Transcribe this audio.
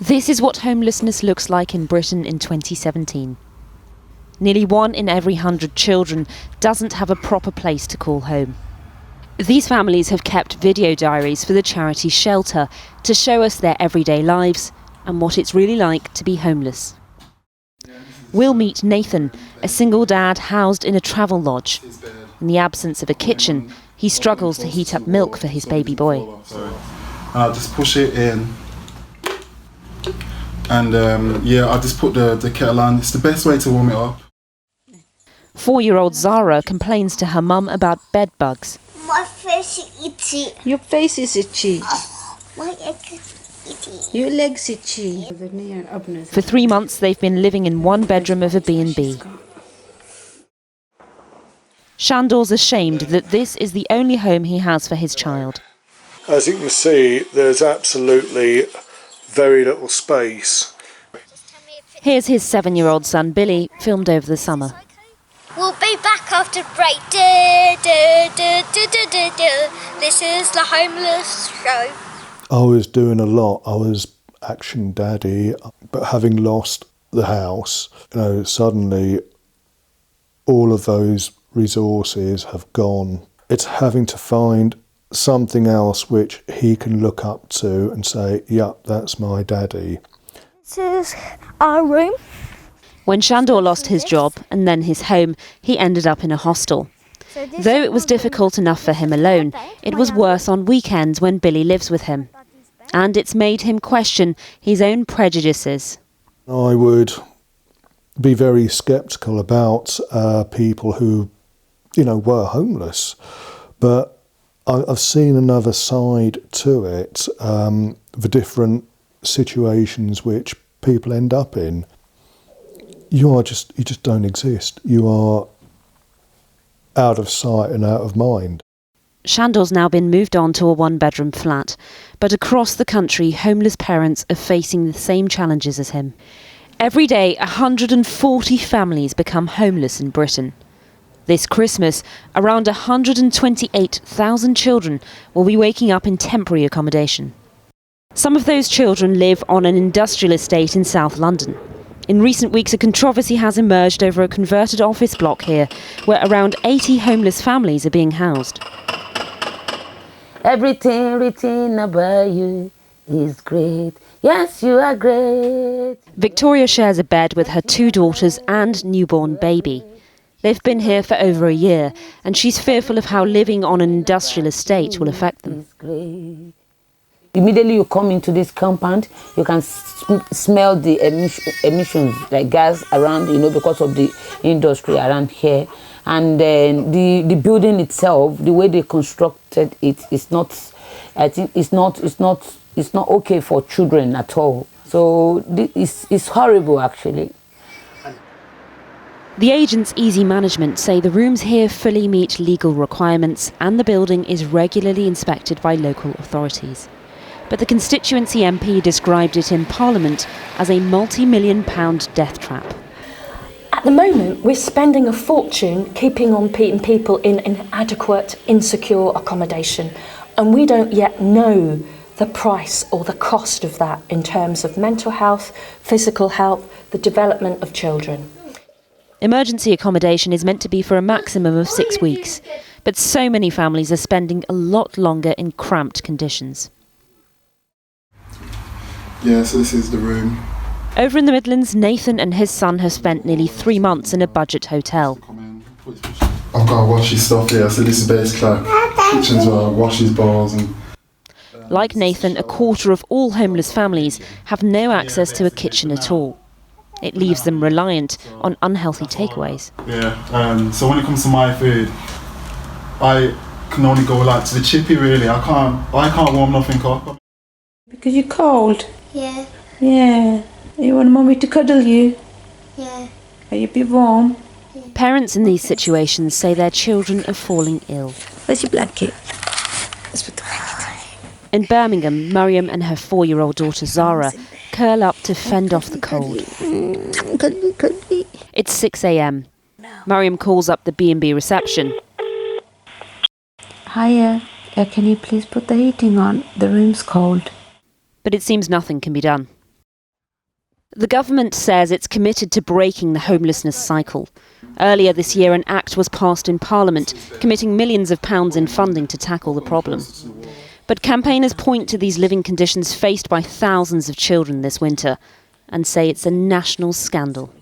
This is what homelessness looks like in Britain in 2017. Nearly 1 in every 100 children doesn't have a proper place to call home. These families have kept video diaries for the charity Shelter to show us their everyday lives and what it's really like to be homeless. We'll meet Nathan, a single dad housed in a travel lodge. In the absence of a kitchen, he struggles to heat up milk for his baby boy. And I'll just push it in. And I'll just put the kettle on. It's the best way to warm it up. 4-year-old Zara complains to her mum about bed bugs. My face is itchy. Your face is itchy. My leg is itchy. Your legs itchy. For 3 months they've been living in one bedroom of a B&B. Shandor's ashamed that this is the only home he has for his child. As you can see, there's absolutely very little space. Here's his 7-year-old son Billy, filmed over the summer. We'll be back after break. This is the homeless show. I was doing a lot. I was action daddy, but having lost the house, suddenly all of those resources have gone. It's having to find something else which he can look up to and say, yep, that's my daddy. This is our room. When Shandor lost his job and then his home, he ended up in a hostel. Though it was difficult enough for him alone, it was worse on weekends when Billy lives with him. And it's made him question his own prejudices. I would be very sceptical about people who, were homeless. But I've seen another side to it, the different situations which people end up in. You just don't exist. You are out of sight and out of mind. Shandor's now been moved on to a 1-bedroom flat, but across the country, homeless parents are facing the same challenges as him. Every day, 140 families become homeless in Britain. This Christmas, around 128,000 children will be waking up in temporary accommodation. Some of those children live on an industrial estate in South London. In recent weeks, a controversy has emerged over a converted office block here, where around 80 homeless families are being housed. Everything written about you is great. Yes, you are great. Victoria shares a bed with her 2 daughters and newborn baby. They've been here for over a year, and she's fearful of how living on an industrial estate will affect them. Immediately you come into this compound, you can smell the emissions, like gas around, because of the industry around here. And then the building itself, the way they constructed it, is not, I think, it's not okay for children at all. So it's horrible, actually. The agent's Easy Management say the rooms here fully meet legal requirements and the building is regularly inspected by local authorities. But the constituency MP described it in Parliament as a multi-million-pound death trap. At the moment, we're spending a fortune keeping on people in inadequate, insecure accommodation, and we don't yet know the price or the cost of that in terms of mental health, physical health, the development of children. Emergency accommodation is meant to be for a maximum of 6 weeks, but so many families are spending a lot longer in cramped conditions. Yeah, so this is the room. Over in the Midlands, Nathan and his son have spent nearly 3 months in a budget hotel. I've got to wash his stuff here, so this is basically kitchens where I wash his bowls. Like Nathan, a quarter of all homeless families have no access to a kitchen at all. It leaves them reliant on unhealthy takeaways. Yeah, so when it comes to my food, I can only go to the chippy really. I can't warm nothing up. Because you're cold? Yeah. Yeah. You want mommy to cuddle you? Yeah. Are you be warm? Parents in these situations say their children are falling ill. Where's your blanket? Let's put the blanket on. In Birmingham, Mariam and her 4-year-old daughter Zara curl up to fend off the cold. It's 6 a.m. Mariam calls up the B&B reception. Hiya, can you please put the heating on? The room's cold. But it seems nothing can be done. The government says it's committed to breaking the homelessness cycle. Earlier this year, an act was passed in Parliament, committing millions of pounds in funding to tackle the problem. But campaigners point to these living conditions faced by thousands of children this winter and say it's a national scandal.